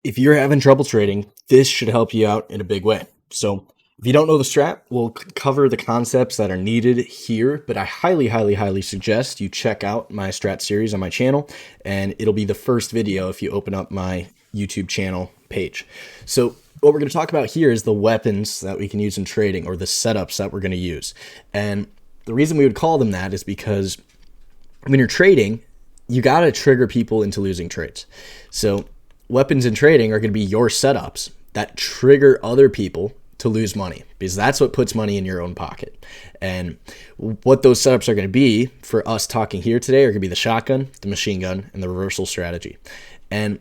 If you're having trouble trading, this should help you out in a big way. So if you don't know the strat, we'll cover the concepts that are needed here, but I highly suggest you check out my strat series on my channel, and it'll be the first video if you open up my YouTube channel page. So what we're going to talk about here is the weapons that we can use in trading, or the setups that we're going to use. And the reason we would call them that is because when you're trading, you got to trigger people into losing trades. So weapons in trading are going to be your setups that trigger other people to lose money, because that's what puts money in your own pocket. And what those setups are going to be for us talking here today are going to be the shotgun, the machine gun, and the reversal strategy. And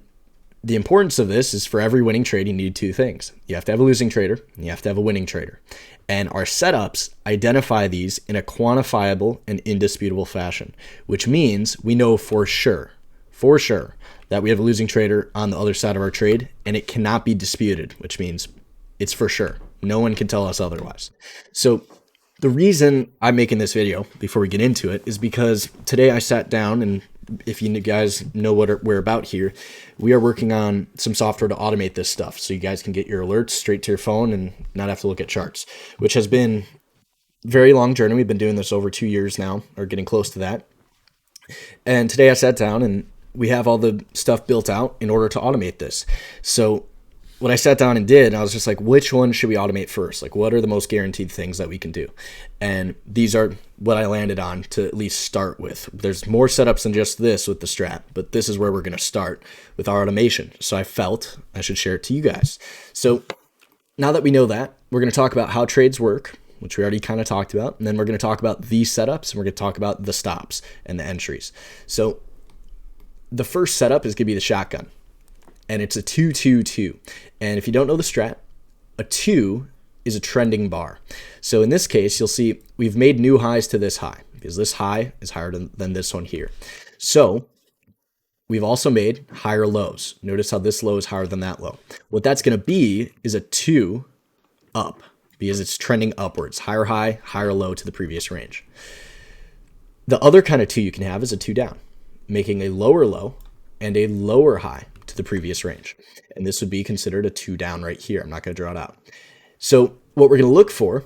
the importance of this is for every winning trade, you need two things. You have to have a losing trader, and you have to have a winning trader. And our setups identify these in a quantifiable and indisputable fashion, which means we know for sure, that we have a losing trader on the other side of our trade, and it cannot be disputed, which means it's for sure. No one can tell us otherwise. So the reason I'm making this video before we get into it is because today I sat down, and if you guys know what we're about here, we are working on some software to automate this stuff so you guys can get your alerts straight to your phone and not have to look at charts, which has been a very long journey. We've been doing this over 2 years now, or getting close to that. And today I sat down and we have all the stuff built out in order to automate this. So what I sat down and did, I was just like, which one should we automate first? Like, what are the most guaranteed things that we can do? And these are what I landed on to at least start with. There's more setups than just this with the strat, but this is where we're going to start with our automation. So I felt I should share it to you guys. So now that we know that, we're going to talk about how trades work, which we already kind of talked about. And then we're going to talk about these setups, and we're going to talk about the stops and the entries. So the first setup is going to be the shotgun, and it's a 2-2-2. And if you don't know the strat, a 2 is a trending bar. So in this case, you'll see we've made new highs to this high, because this high is higher than this one here. So we've also made higher lows. Notice how this low is higher than that low. What that's going to be is a 2 up, because it's trending upwards, higher high, higher low to the previous range. The other kind of 2 you can have is a 2 down, making a lower low and a lower high to the previous range. And this would be considered a 2 down right here. I'm not going to draw it out. So what we're going to look for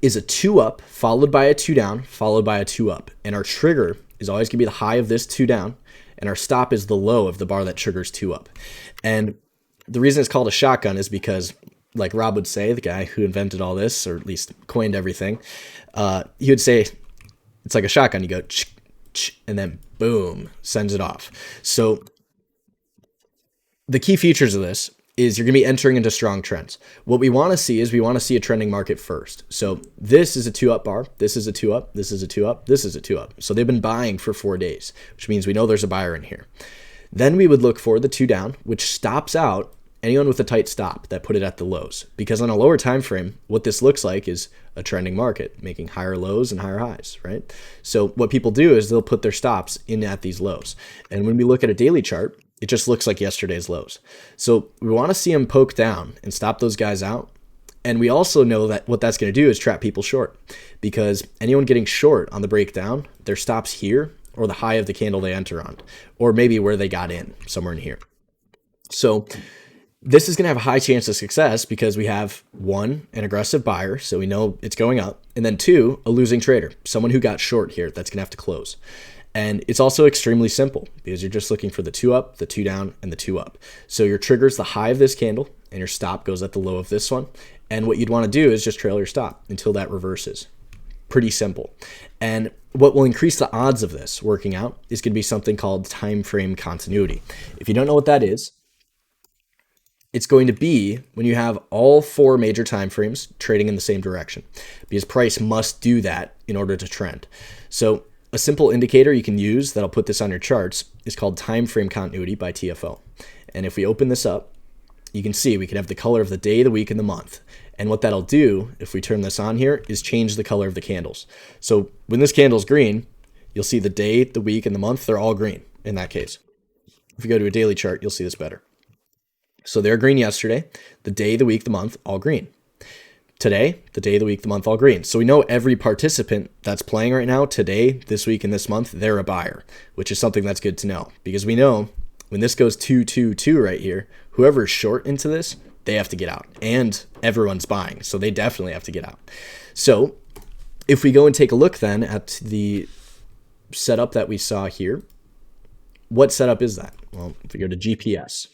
is a 2 up followed by a 2 down followed by a 2 up. And our trigger is always going to be the high of this 2 down, and our stop is the low of the bar that triggers 2 up. And the reason it's called a shotgun is because, like Rob would say, the guy who invented all this, or at least coined everything, he would say it's like a shotgun. You go and then boom, sends it off. So the key features of this is you're going to be entering into strong trends. What we want to see is we want to see a trending market first. So this is a 2 up bar. This is a 2 up. This is a 2 up. This is a 2 up. So they've been buying for 4 days, which means we know there's a buyer in here. Then we would look for the 2 down, which stops out anyone with a tight stop that put it at the lows, because on a lower time frame, what this looks like is a trending market making higher lows and higher highs, right? So what people do is they'll put their stops in at these lows. And when we look at a daily chart, it just looks like yesterday's lows. So we want to see them poke down and stop those guys out. And we also know that what that's going to do is trap people short, because anyone getting short on the breakdown, their stops here or the high of the candle they enter on, or maybe where they got in, somewhere in here. So this is going to have a high chance of success because we have 1, an aggressive buyer, so we know it's going up, and then 2, a losing trader, someone who got short here that's going to have to close. And it's also extremely simple because you're just looking for the 2 up, the 2 down, and the 2 up. So your trigger is the high of this candle, and your stop goes at the low of this one. And what you'd want to do is just trail your stop until that reverses. Pretty simple. And what will increase the odds of this working out is going to be something called time frame continuity. If you don't know what that is, it's going to be when you have all 4 major time frames trading in the same direction, because price must do that in order to trend. So a simple indicator you can use that'll put this on your charts is called time frame continuity by TFO. And if we open this up, you can see we can have the color of the day, the week, and the month. And what that'll do, if we turn this on here, is change the color of the candles. So when this candle's green, you'll see the day, the week, and the month, they're all green in that case. If we go to a daily chart, you'll see this better. So they're green yesterday, the day, the week, the month, all green. Today, the day, the week, the month, all green. So we know every participant that's playing right now, today, this week, and this month, they're a buyer, which is something that's good to know, because we know when this goes 222 right here, whoever's short into this, they have to get out, and everyone's buying, so they definitely have to get out. So if we go and take a look then at the setup that we saw here, what setup is that? Well, if we go to GPS,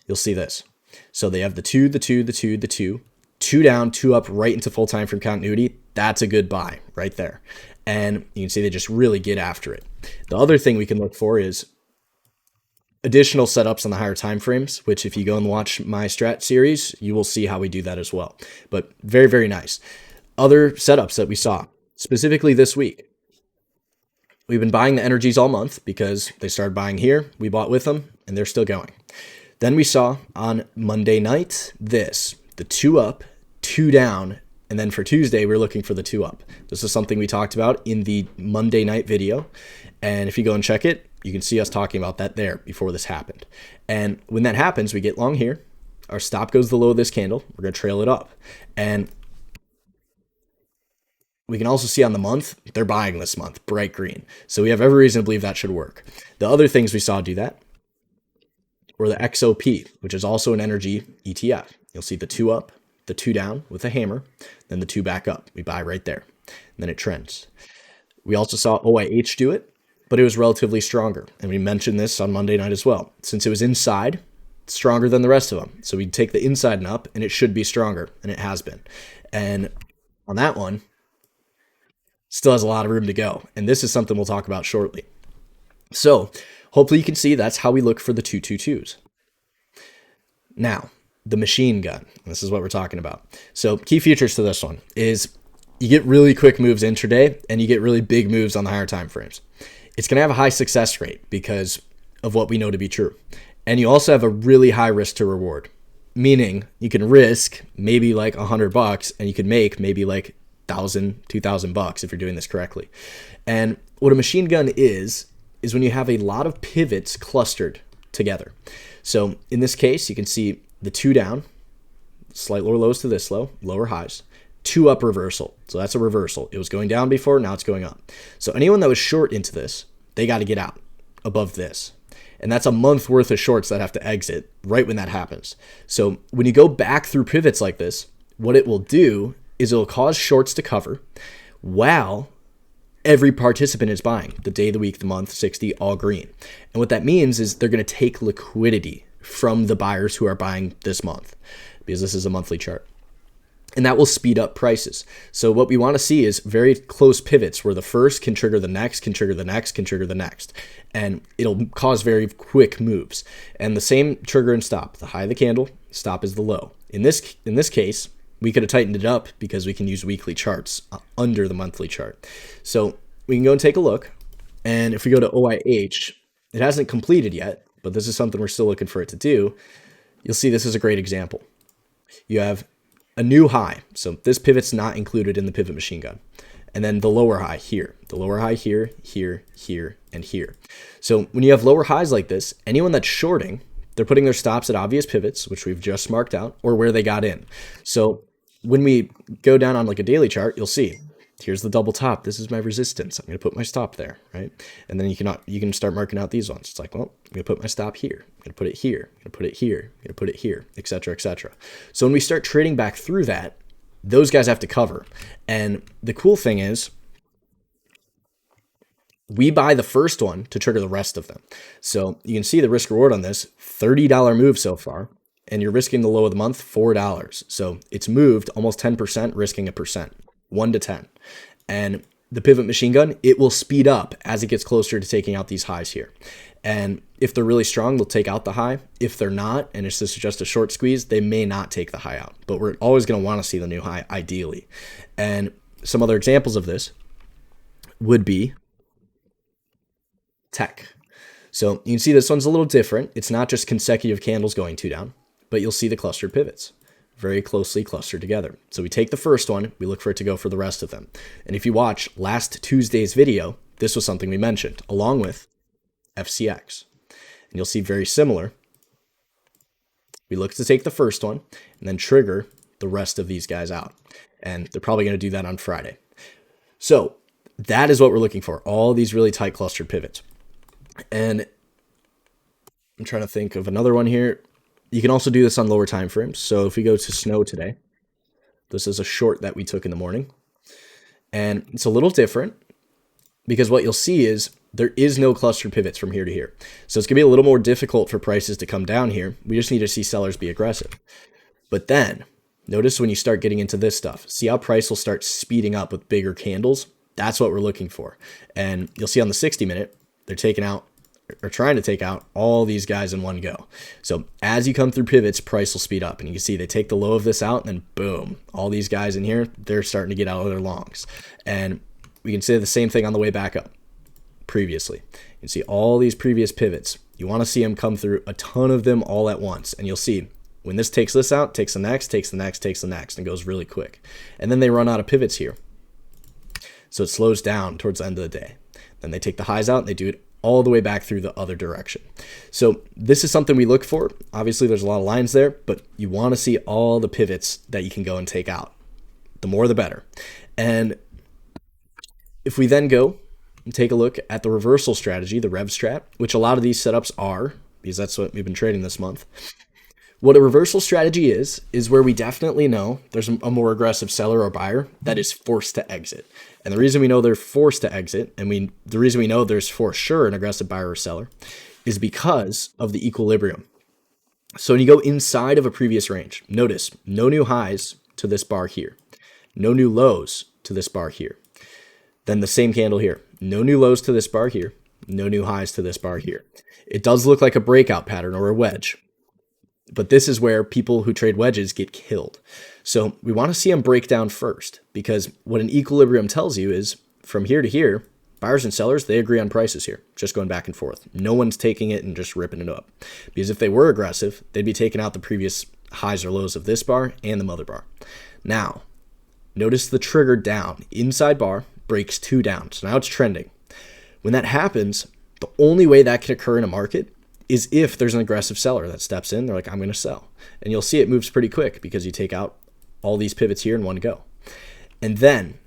you'll see this. So they have the 2, the 2, the 2, the 2, 2 down, 2 up, right into full time frame continuity. That's a good buy right there. And you can see they just really get after it. The other thing we can look for is additional setups on the higher time frames, which if you go and watch my strat series, you will see how we do that as well. But very, very nice. Other setups that we saw, specifically this week. We've been buying the energies all month because they started buying here. We bought with them, and they're still going. Then we saw on Monday night this, the 2 up, 2 down, and then for Tuesday, we're looking for the 2 up. This is something we talked about in the Monday night video. And if you go and check it, you can see us talking about that there before this happened. And when that happens, we get long here. Our stop goes the low of this candle. We're going to trail it up. And we can also see on the month, they're buying this month, bright green. So we have every reason to believe that should work. The other things we saw do that were the XOP, which is also an energy ETF. You'll see the 2 up, the 2 down with a hammer, then the 2 back up. We buy right there. And then it trends. We also saw OIH do it, but it was relatively stronger. And we mentioned this on Monday night as well. Since it was inside, it's stronger than the rest of them. So we take the inside and up, and it should be stronger, and it has been. And on that one, still has a lot of room to go. And this is something we'll talk about shortly. So hopefully you can see that's how we look for the 222s. Now, the machine gun. This is what we're talking about. So key features to this one is you get really quick moves intraday, and you get really big moves on the higher time frames. It's going to have a high success rate because of what we know to be true. And you also have a really high risk to reward, meaning you can risk maybe like $100 and you can make maybe like $1,000, $2,000 if you're doing this correctly. And what a machine gun is when you have a lot of pivots clustered together. So in this case, you can see the 2 down, slight lower lows to this low, lower highs, 2 up reversal. So that's a reversal. It was going down before, now it's going up. So anyone that was short into this, they got to get out above this. And that's a month worth of shorts that have to exit right when that happens. So when you go back through pivots like this, what it will do is it'll cause shorts to cover while every participant is buying the day, the week, the month, 60, all green. And what that means is they're going to take liquidity from the buyers who are buying this month because this is a monthly chart. And that will speed up prices. So what we want to see is very close pivots where the first can trigger the next, can trigger the next, can trigger the next. And it'll cause very quick moves. And the same trigger and stop. The high of the candle, stop is the low. In this case, we could have tightened it up because we can use weekly charts under the monthly chart. So we can go and take a look. And if we go to OIH, it hasn't completed yet, but this is something we're still looking for it to do. You'll see this is a great example. You have a new high. So this pivot's not included in the pivot machine gun. And then the lower high here, the lower high here, here, here, and here. So when you have lower highs like this, anyone that's shorting, they're putting their stops at obvious pivots, which we've just marked out, or where they got in. So when we go down on like a daily chart, you'll see here's the double top. This is my resistance. I'm going to put my stop there, right? And then you can start marking out these ones. It's like, well, I'm going to put my stop here. I'm going to put it here. I'm going to put it here. I'm going to put it here, et cetera, et cetera. So when we start trading back through that, those guys have to cover. And the cool thing is we buy the first one to trigger the rest of them. So you can see the risk reward on this, $30 move so far. And you're risking the low of the month, $4. So it's moved almost 10%, risking 1%, 1 to 10. And the pivot machine gun, it will speed up as it gets closer to taking out these highs here. And if they're really strong, they'll take out the high. If they're not, and it's just a short squeeze, they may not take the high out. But we're always going to want to see the new high, ideally. And some other examples of this would be tech. So you can see this one's a little different. It's not just consecutive candles going 2 down, but you'll see the clustered pivots very closely clustered together. So we take the first one, we look for it to go for the rest of them. And if you watch last Tuesday's video, this was something we mentioned along with FCX. And you'll see very similar. We look to take the first one and then trigger the rest of these guys out. And they're probably going to do that on Friday. So that is what we're looking for. All these really tight clustered pivots. And I'm trying to think of another one here. You can also do this on lower time frames. So if we go to snow today, this is a short that we took in the morning. And it's a little different because what you'll see is there is no clustered pivots from here to here. So it's going to be a little more difficult for prices to come down here. We just need to see sellers be aggressive. But then notice when you start getting into this stuff, see how price will start speeding up with bigger candles? That's what we're looking for. And you'll see on the 60-minute, they're taking out or trying to take out all these guys in one go. So as you come through pivots, price will speed up. And you can see they take the low of this out and then boom, all these guys in here, they're starting to get out of their longs. And we can say the same thing on the way back up previously. You can see all these previous pivots. You want to see them come through, a ton of them all at once. And you'll see when this takes this out, takes the next, takes the next, takes the next, and goes really quick. And then they run out of pivots here. So it slows down towards the end of the day. Then they take the highs out and they do it all the way back through the other direction. So this is something we look for. Obviously, there's a lot of lines there, but you want to see all the pivots that you can go and take out. The more, the better. And if we then go and take a look at the reversal strategy, the Rev-Strat, which a lot of these setups are, because that's what we've been trading this month. What a reversal strategy is where we definitely know there's a more aggressive seller or buyer that is forced to exit. And the reason we know they're forced to exit, and the reason we know there's for sure an aggressive buyer or seller, is because of the equilibrium. So when you go inside of a previous range, notice no new highs to this bar here, no new lows to this bar here. Then the same candle here, no new lows to this bar here, no new highs to this bar here. It does look like a breakout pattern or a wedge. But this is where people who trade wedges get killed. So we want to see them break down first, because what an equilibrium tells you is from here to here, buyers and sellers, they agree on prices here, just going back and forth. No one's taking it and just ripping it up. Because if they were aggressive, they'd be taking out the previous highs or lows of this bar and the mother bar. Now, notice the trigger down. Inside bar breaks 2 down. So now it's trending. When that happens, the only way that can occur in a market is if there's an aggressive seller that steps in, they're like, I'm going to sell. And you'll see it moves pretty quick because you take out all these pivots here in one go. And then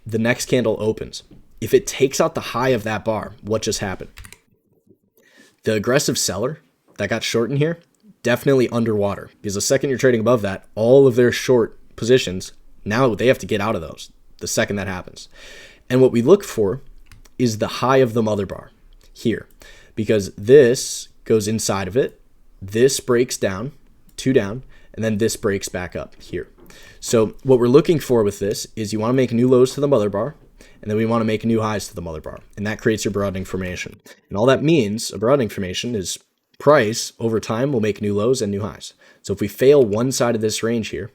the next candle opens. If it takes out the high of that bar, what just happened? The aggressive seller that got short in here, definitely underwater, because the second you're trading above that, all of their short positions, now they have to get out of those the second that happens. And what we look for is the high of the mother bar here, because this goes inside of it, this breaks down, 2 down, and then this breaks back up here. So what we're looking for with this is you want to make new lows to the mother bar, and then we want to make new highs to the mother bar, and that creates your broadening formation. And all that means, a broadening formation, is price over time will make new lows and new highs. So if we fail one side of this range here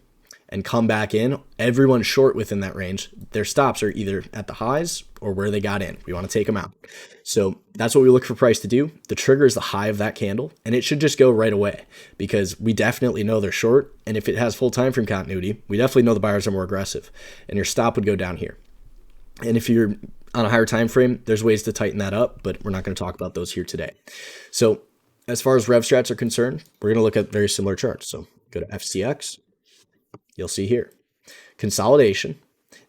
and come back in, everyone short within that range, their stops are either at the highs or where they got in. We want to take them out. So that's what we look for price to do. The trigger is the high of that candle, and it should just go right away because we definitely know they're short. And if it has full time frame continuity, we definitely know the buyers are more aggressive, and your stop would go down here. And if you're on a higher time frame, there's ways to tighten that up, but we're not going to talk about those here today. So as far as Rev-Strats are concerned, we're going to look at very similar charts. So go to FCX. You'll see here, consolidation.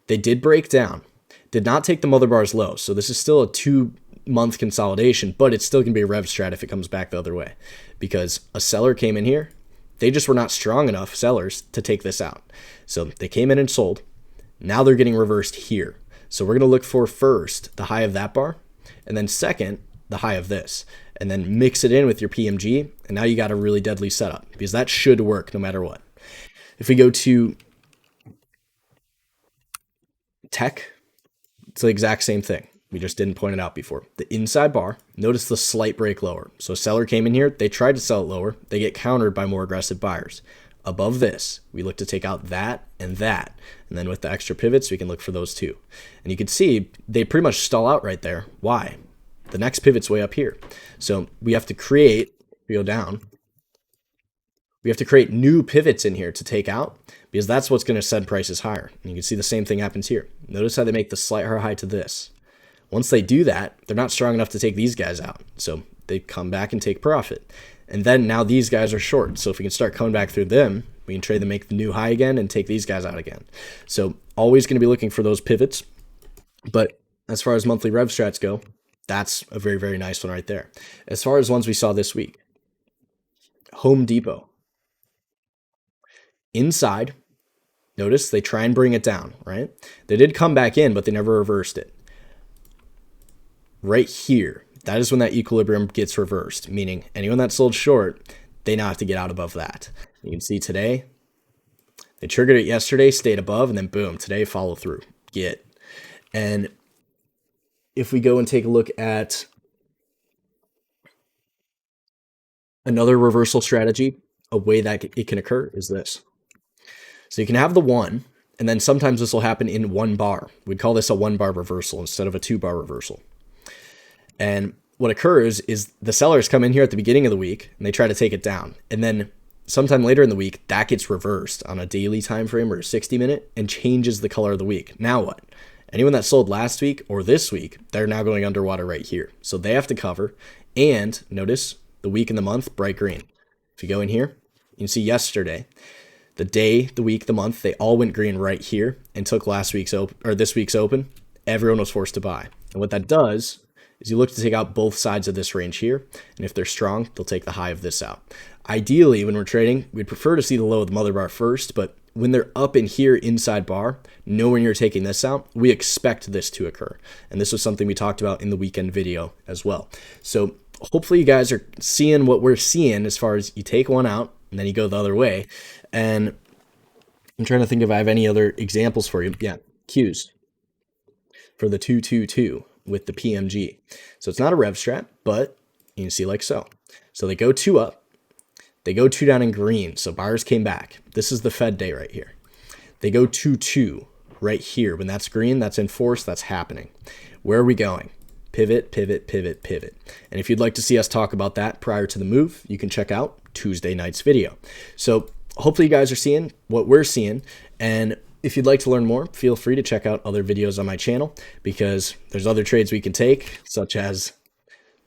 They did break down, did not take the mother bars low. So this is still a 2-month consolidation, but it's still going to be a Rev-Strat if it comes back the other way, because a seller came in here. They just were not strong enough, sellers, to take this out. So they came in and sold. Now they're getting reversed here. So we're going to look for first the high of that bar, and then second, the high of this, and then mix it in with your PMG. And now you got a really deadly setup, because that should work no matter what. If we go to tech, it's the exact same thing. We just didn't point it out before. The inside bar, notice the slight break lower. So a seller came in here, they tried to sell it lower. They get countered by more aggressive buyers. Above this, we look to take out that and that. And then with the extra pivots, we can look for those too. And you can see they pretty much stall out right there. Why? The next pivot's way up here. So we have to create, we go down, we have to create new pivots in here to take out, because that's what's going to send prices higher. And you can see the same thing happens here. Notice how they make the slight high to this. Once they do that, they're not strong enough to take these guys out. So they come back and take profit. And then now these guys are short. So if we can start coming back through them, we can trade them, make the new high again, and take these guys out again. So always going to be looking for those pivots. But as far as monthly Rev-Strats go, that's a very, very nice one right there. As far as ones we saw this week, Home Depot. Inside, notice they try and bring it down, right? They did come back in, but they never reversed it. Right here, that is when that equilibrium gets reversed, meaning anyone that sold short, they now have to get out above that. You can see today, they triggered it yesterday, stayed above, and then boom, today follow through. Get. And if we go and take a look at another reversal strategy, a way that it can occur is this. So you can have the one, and then sometimes this will happen in one bar. We'd call this a 1 bar reversal instead of a 2 bar reversal. And what occurs is the sellers come in here at the beginning of the week and they try to take it down. And then sometime later in the week, that gets reversed on a daily time frame or a 60-minute and changes the color of the week. Now what? Anyone that sold last week or this week, they're now going underwater right here. So they have to cover. And notice the week and the month, bright green. If you go in here, you can see yesterday, the day, the week, the month, they all went green right here and took last week's open or this week's open. Everyone was forced to buy. And what that does is you look to take out both sides of this range here. And if they're strong, they'll take the high of this out. Ideally, when we're trading, we'd prefer to see the low of the mother bar first, but when they're up in here inside bar, knowing you're taking this out, we expect this to occur. And this was something we talked about in the weekend video as well. So hopefully you guys are seeing what we're seeing as far as you take one out and then you go the other way. And I'm trying to think if I have any other examples for you. Yeah, Qs for the 222 with the PMG. So it's not a Rev-Strat, but you can see like so. So they go 2 up. They go 2 down in green, so buyers came back. This is the Fed day right here. They go 2-2 right here. When that's green, that's in force, that's happening. Where are we going? Pivot, pivot, pivot, pivot. And if you'd like to see us talk about that prior to the move, you can check out Tuesday night's video. So hopefully you guys are seeing what we're seeing. And if you'd like to learn more, feel free to check out other videos on my channel because there's other trades we can take, such as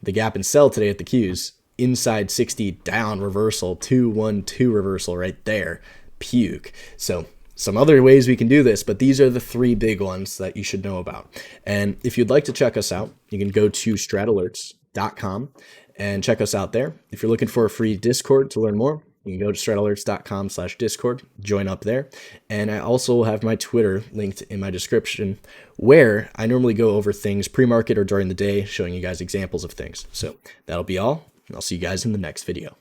the gap and sell today at the Qs. Inside 60 down reversal, 2-1-2 reversal right there, puke. So some other ways we can do this, but these are the 3 big ones that you should know about. And if you'd like to check us out, you can go to stratalerts.com and check us out there. If you're looking for a free Discord to learn more, you can go to stratalerts.com/Discord, join up there. And I also have my Twitter linked in my description where I normally go over things pre-market or during the day, showing you guys examples of things. So that'll be all. And I'll see you guys in the next video.